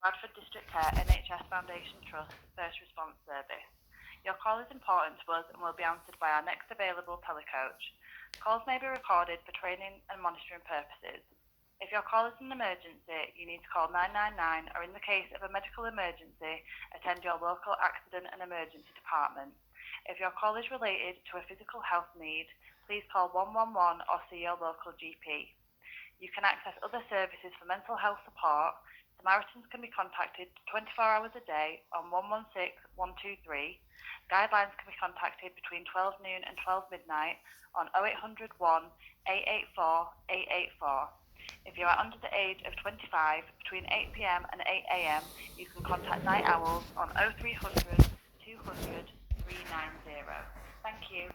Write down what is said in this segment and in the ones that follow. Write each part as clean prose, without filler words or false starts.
Bradford District Care NHS Foundation Trust First Response Service. Your call is important to us and will be answered by our next available telecoach. Calls may be recorded for training and monitoring purposes. If your call is an emergency, you need to call 999, or in the case of a medical emergency, attend your local accident and emergency department. If your call is related to a physical health need, please call 111 or see your local GP. You can access other services for mental health support. Samaritans can be contacted 24 hours a day on 116 123. Guidelines can be contacted between 12 noon and 12 midnight on 0800 1 884 884. If you are under the age of 25, between 8 p.m. and 8 a.m, you can contact Night Owls on 0300 200 390. Thank you.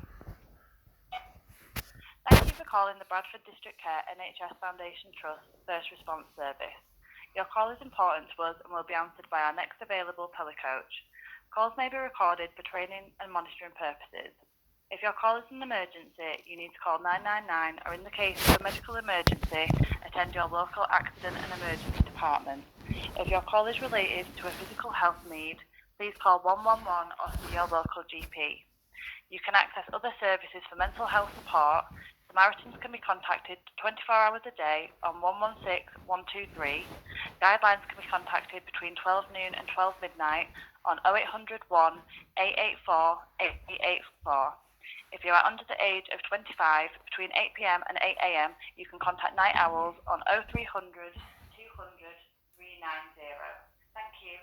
Thank you for calling the Bradford District Care NHS Foundation Trust First Response Service. Your call is important to us and will be answered by our next available telecoach. Calls may be recorded for training and monitoring purposes. If your call is an emergency, you need to call 999, or in the case of a medical emergency, attend your local accident and emergency department. If your call is related to a physical health need, please call 111 or see your local GP. You can access other services for mental health support. Samaritans can be contacted 24 hours a day on 116 123. Guidelines can be contacted between 12 noon and 12 midnight on 0800 1 884 884. If you are under the age of 25, between 8 p.m. and 8 a.m, you can contact Night Owls on 0300 200 390. Thank you.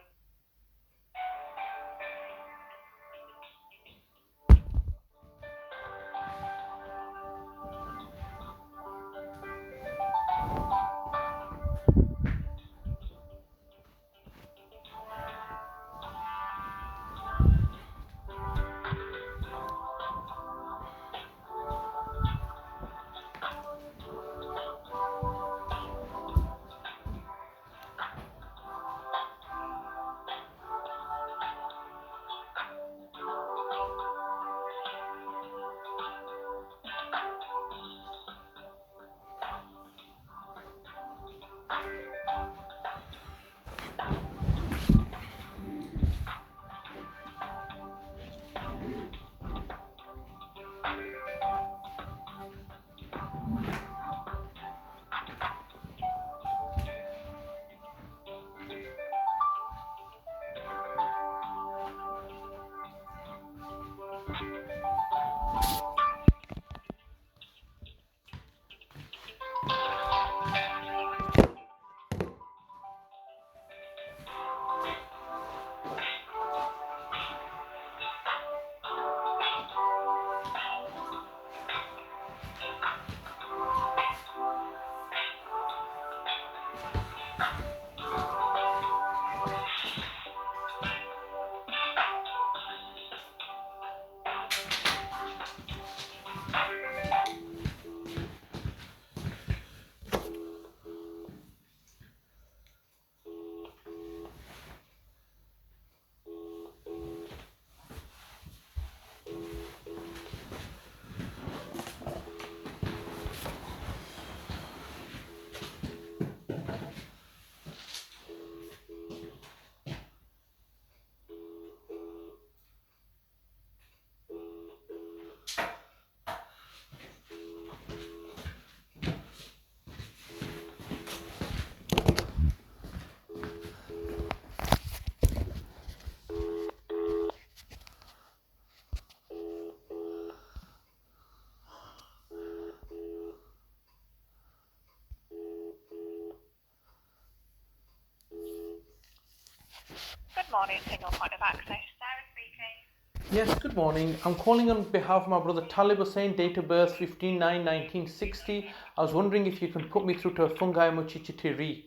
Good morning, single point of access. Sarah speaking. Yes, good morning. I'm calling on behalf of my brother Talib Hussain, date of birth 15/9/1960. I was wondering if you can put me through to a Fungai Muchichitiri.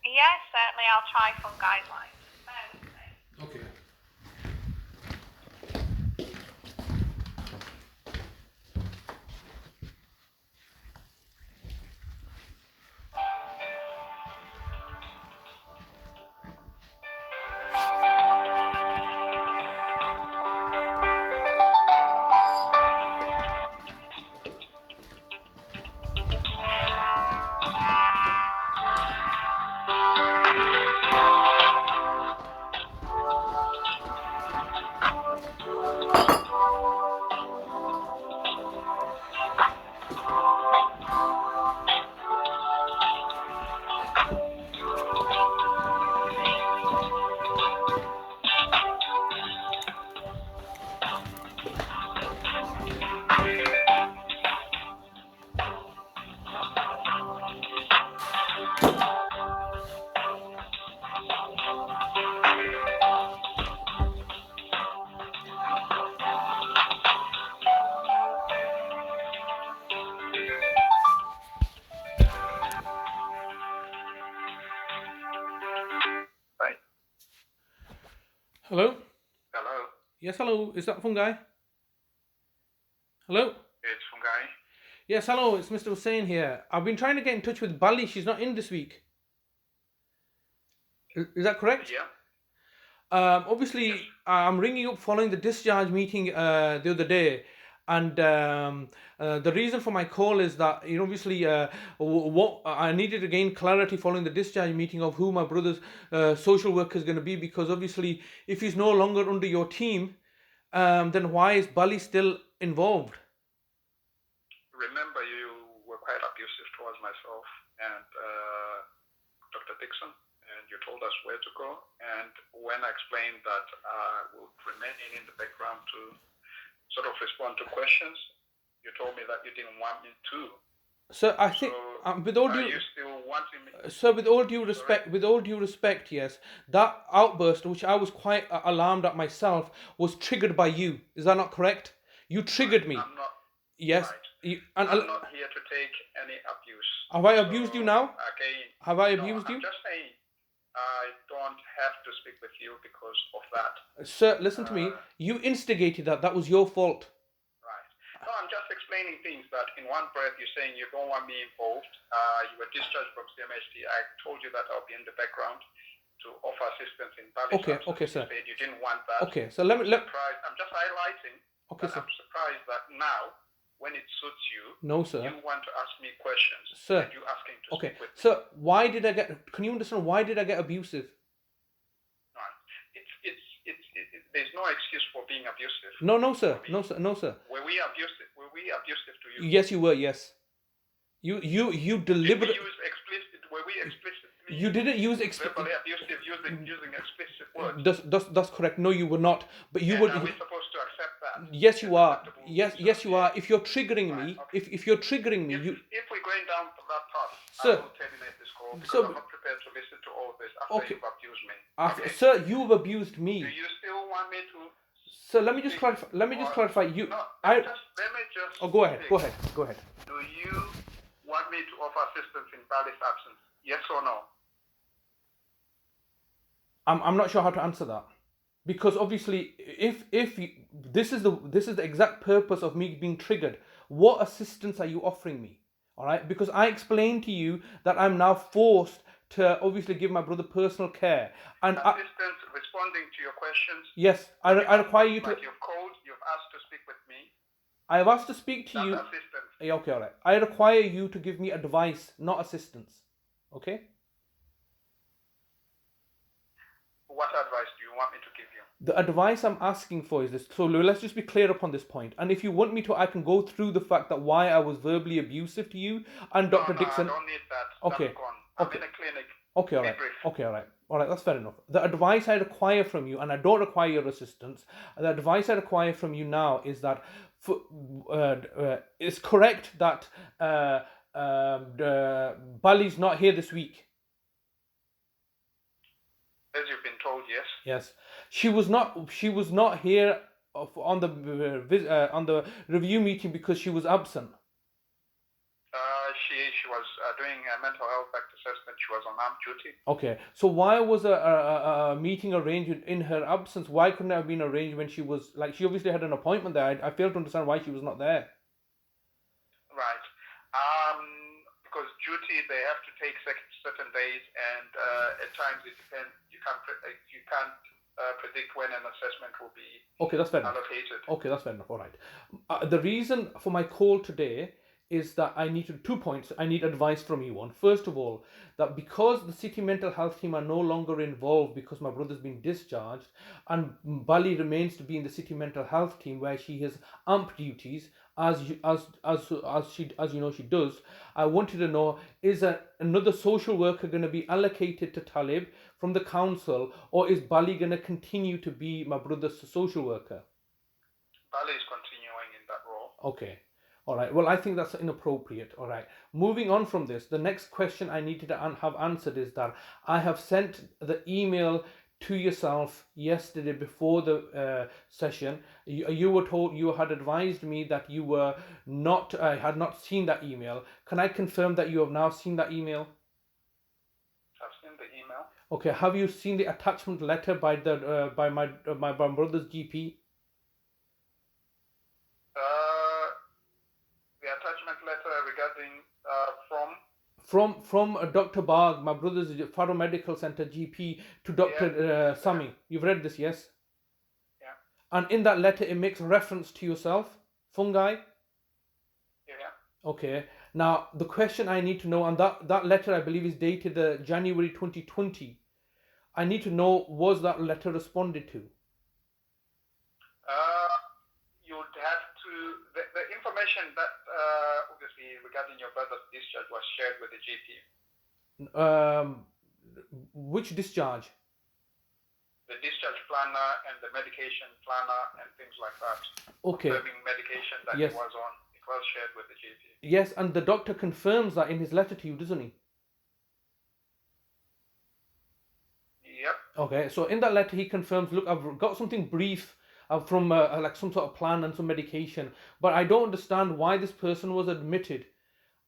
Yes, certainly. I'll try Fungai's line. Okay. Hello? Hello, Yes, hello. Is that Fungai? Hello? it's Fungai. Yes, hello. It's Mr. Hussain here. I've been trying to get in touch with Bali. She's not in this week. Is that correct? Yeah. Obviously, Yes. I'm ringing up following the discharge meeting the other day, and the reason for my call is that obviously what I needed to gain clarity following the discharge meeting of who my brother's social worker is going to be, because obviously if he's no longer under your team, then why is Bali still involved? Remember, you were quite abusive towards myself and Dr. Dixon, and you told us where to go. And when I explained that I would remain in the background to sort of respond to questions, you told me that you didn't want me to. So I think, So with all are due, you still wanting me? sir, with all due respect, yes, that outburst, which I was quite alarmed at myself, was triggered by you. Is that not correct? You triggered me. I'm not. Yes. Right. And I'm not here to take any abuse. have I abused you now? Again, Have I no, abused I'm you? just saying I don't have to speak with you because of that. Sir, listen to me. You instigated that. That was your fault. Right. No, I'm just explaining things that in one breath you're saying you don't want me involved. You were discharged from CMHT. I told you that I'll be in the background to offer assistance in Bali's absence. Okay, sir. You said you didn't want that. Okay, so I'm just highlighting. Okay, sir. I'm surprised that now, when it suits you, no, sir, you want to ask me questions. Sir. And you asking to Okay, speak with me. so why did I get? Can you understand why did I get abusive? Right. There's no excuse for being abusive. No, sir. No, sir. Were we abusive? Were we abusive to you? Yes, you were. Yes. You deliberately. Did we use explicit? Were we explicitly? You didn't use verbally abusive using explicit words. That's correct. No, you were not. But you and were. Are we supposed to accept that? Yes, you are. Yes, you are. If you're triggering me, okay. if you're triggering me, if we're going down that path, sir, I will terminate this call because I'm not prepared to listen to all this after you've abused me. Okay. Sir, you've abused me. Do you still want me to? Sir, let me just clarify. Let me just clarify. Let me just. Oh, go ahead. Go ahead. Go ahead. Do you want me to offer assistance in Bali's absence? Yes or no? I'm not sure how to answer that, because obviously if this is the exact purpose of me being triggered. What assistance are you offering me? All right, because I explained to you that I'm now forced to obviously give my brother personal care and assistance responding to your questions. Yes, I require you to. Like you've called, you've asked to speak with me. I have asked to speak to you. Assistance. Yeah, okay, all right. I require you to give me advice, not assistance. Okay. What advice do you want me to give you? The advice I'm asking for is this. So let's just be clear upon this point. And if you want me to, I can go through the fact that why I was verbally abusive to you and Dr. Dixon. I don't need that. Okay. That's gone. I'm in a clinic. Okay, all right. Okay, all right. All right, that's fair enough. The advice I require from you, and I don't require your assistance, the advice I require from you now is that it's correct that Bali's not here this week. As you've been told, yes. Yes, she was not here on the review meeting because she was absent. She was doing a mental health act assessment. She was on armed duty. Okay, so why was a meeting arranged in her absence? Why couldn't it have been arranged when she was, like, she obviously had an appointment there? I fail to understand why she was not there. Right. Because duty, they have to take certain days, and at times it depends. You can't predict when an assessment will be allocated. Okay, that's fair enough. All right. The reason for my call today is that I need 2 points. I need advice from you on. First of all, that because the city mental health team are no longer involved because my brother's been discharged, and Bali remains to be in the city mental health team where she has AMP duties as she does. I wanted to know, is another social worker going to be allocated to Talib from the council, or is Bali going to continue to be my brother's social worker? Bali is continuing in that role. Okay. All right. Well, I think that's inappropriate. All right. Moving on from this, the next question I needed to have answered is that I have sent the email to yourself yesterday before the session. You were told, you had advised me that you were not had not seen that email. Can I confirm that you have now seen that email? I've seen the email. Okay, have you seen the attachment letter by my brother's GP? The attachment letter regarding From Dr. Bagh, my brother's Faro Medical Center GP, to Dr. Sami. You've read this, yes? Yeah. And in that letter, it makes reference to yourself, Fungai. Yeah. Okay. Now, the question I need to know, and that letter I believe is dated January 2020. I need to know, was that letter responded to? You'd have to, the information that obviously regarding your brother's discharge was shared with the GP. Which discharge? The discharge planner and the medication planner and things like that. Okay. Confirming medication that Yes. he was on, it was shared with the GP. Yes, and the doctor confirms that in his letter to you, doesn't he? Yep. Okay, so in that letter he confirms, look, I've got something brief from like some sort of plan and some medication, but I don't understand why this person was admitted,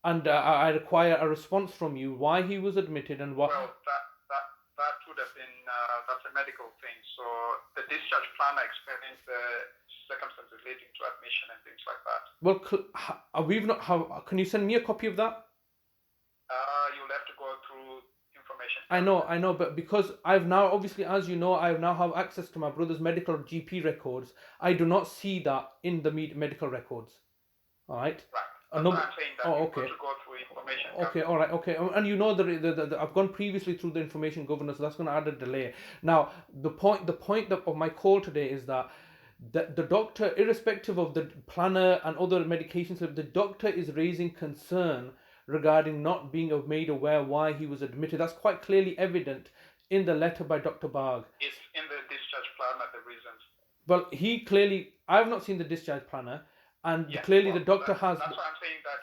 and I require a response from you why he was admitted and what. Well, that would have been that's a medical thing. So the discharge planner explains the circumstances leading to admission and things like that. Well, we've not. Can you send me a copy of that? You'll have to go through information. I know, but because I've now, obviously, as you know, I now have access to my brother's medical GP records. I do not see that in the medical records. All right. Right. That's what I'm saying. That okay. You've got to go through information. Okay, all right, okay, and you know the I've gone previously through the information governance, so that's going to add a delay. Now, the point of my call today is that the doctor, irrespective of the planner and other medications, the doctor is raising concern regarding not being made aware why he was admitted. That's quite clearly evident in the letter by Dr. Bagh. It's in the discharge planner, the reasons. Well, he clearly, I've not seen the discharge planner, and clearly the doctor has. That's why I'm saying that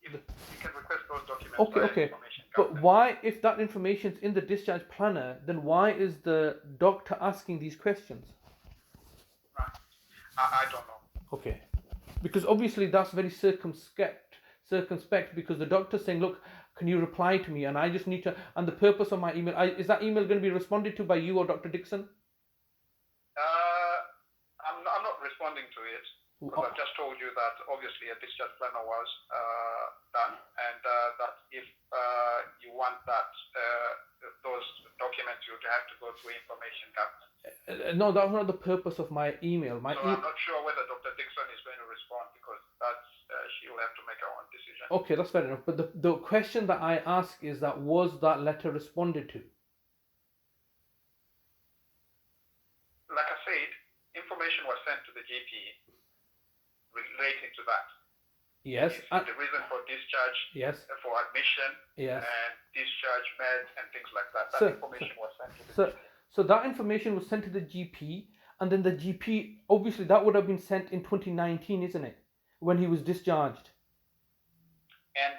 you can request those documents. Okay. But why, if that information is in the discharge planner, then why is the doctor asking these questions? Right. I don't know. Okay. Because obviously that's very circumspect, because the doctor's saying, look, can you reply to me? And I just need to, and the purpose of my email, is that email going to be responded to by you or Dr. Dixon? I'm not responding to it. Because I've just told you that obviously a discharge planner was done, and that if you want that those documents, you'd have to go through information cabinet. No, that's not the purpose of my email. I'm not sure whether Dr. Dixon is going to respond, because that's she'll have to make her own decision. Okay, that's fair enough. But the question that I ask is that, was that letter responded to? Like I said, information was sent to the GP relating to that. Yes. The reason for discharge, yes, for admission, yes, and discharge meds and things like that. Information was sent to the GP. So that information was sent to the GP, and then the GP, obviously that would have been sent in 2019, isn't it? When he was discharged. And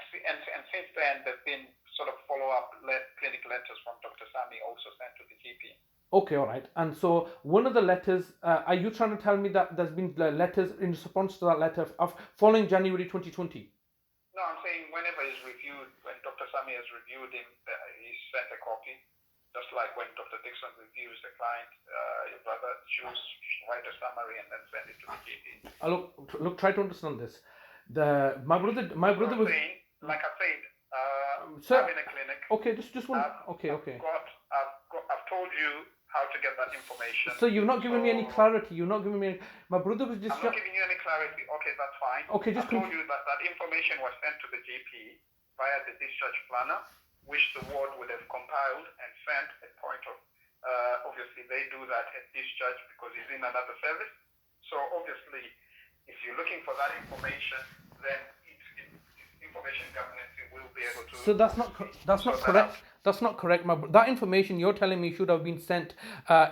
since then, there's been sort of follow-up clinic letters from Dr. Sami also sent to the GP. Okay, all right. And so one of the letters, are you trying to tell me that there's been letters in response to that letter of following January 2020? No, I'm saying whenever he's reviewed, when Dr. Sami has reviewed him, he sent a copy. Just like when Dr. Dixon reviews the client, your brother should write a summary and then send it to the GP. Look, try to understand this. My brother was saying, like I said, I'm in a clinic. Okay, just one. Okay. I've told you how to get that information. So you've not given me any clarity. You're not giving me. My brother was just. I'm not giving you any clarity. Okay, that's fine. Okay, I told you that information was sent to the GP via the discharge planner, which the ward would have compiled and sent at point of. Obviously, they do that at discharge because he's in another service. So obviously, if you're looking for that information, then information cabinet will be able to. So that's not correct. That's not correct. That information you're telling me should have been sent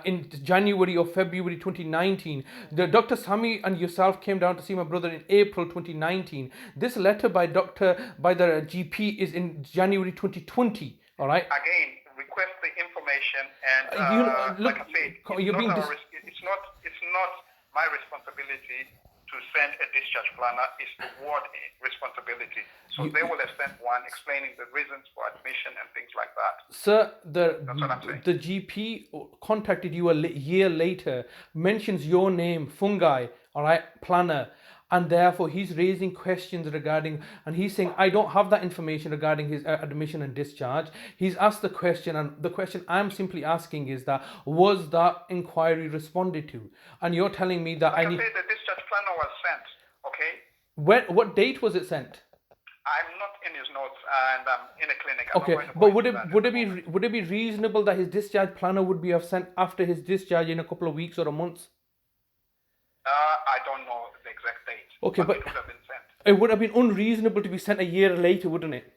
in January or February 2019. The Dr. Sami and yourself came down to see my brother in April 2019. This letter by the GP is in January 2020. All right. Again, request the information, and like I said, it's not my responsibility to to send a discharge planner is the ward responsibility. So they will have sent one explaining the reasons for admission and things like that. Sir, That's what I'm saying. the GP contacted you a year later, mentions your name, Fungai, all right, planner, and therefore he's raising questions regarding, and he's saying, I don't have that information regarding his admission and discharge. He's asked the question, and the question I'm simply asking is that, was that inquiry responded to? And you're telling me that Like I need... say the discharge planner was sent, okay? What date was it sent? I'm not in his notes, and I'm in a clinic. Okay, but would it be reasonable that his discharge planner would be have sent after his discharge in a couple of weeks or a month? I don't know the exact date. Okay, but it would have been sent. It would have been unreasonable to be sent a year later, wouldn't it?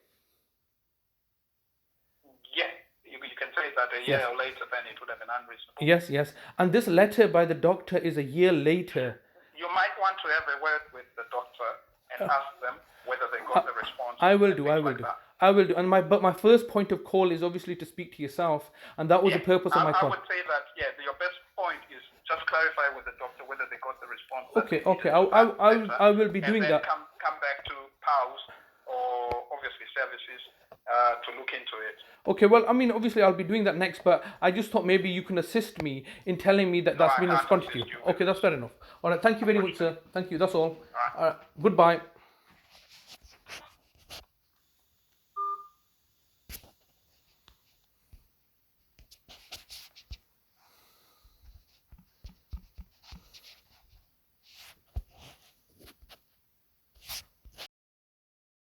Yeah, you can say that a year later, then it would have been unreasonable. Yes, yes. And this letter by the doctor is a year later. You might want to have a word with the doctor and ask them whether they got the response. I will do. And my first point of call is obviously to speak to yourself, and that was the purpose of my call. I would say that your best point is just clarify with the doctor whether they got the response. Okay. I will be doing that. Come back to PALS or obviously services to look into it. Okay, well, I mean, obviously I'll be doing that next, but I just thought maybe you can assist me in telling me that that's been responded to. Okay, that's fair enough. All right, thank you very much, sir. Thank you. That's all. All right. Goodbye.